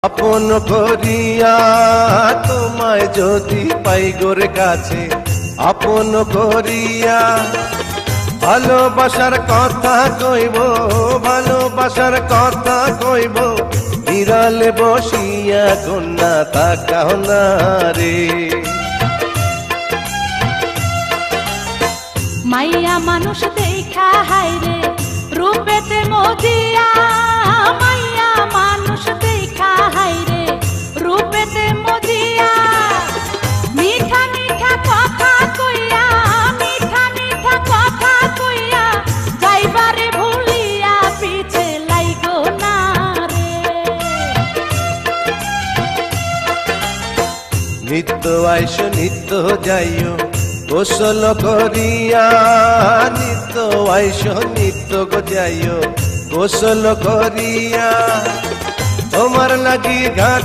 আপন করিয়া তোমায় যদি পাই গোর কাছে, আপন করিয়া ভালোবাসার কথা কইব, ভালোবাসার কথা কইব, বিড়ালে বসিয়া কন্যা তাকাও না রে। মাইয়া মানুষ দেখা হাইরে রূপেতে মজিয়া, মাইয়া মানুষ দেখা হাইরে রূপেতে মজিয়া, মিঠা মিঠা কথা কইয়া, মিঠা মিঠা কথা কইয়া, যাইবারে ভুলিয়া পিছে লাইগো না রে। নিত্য আইসো নিত্য যাইও গোসল করিয়া, নিত্য আইসো নিত্য যাইও গোসল করিয়া, তোমার লাগি ঘাট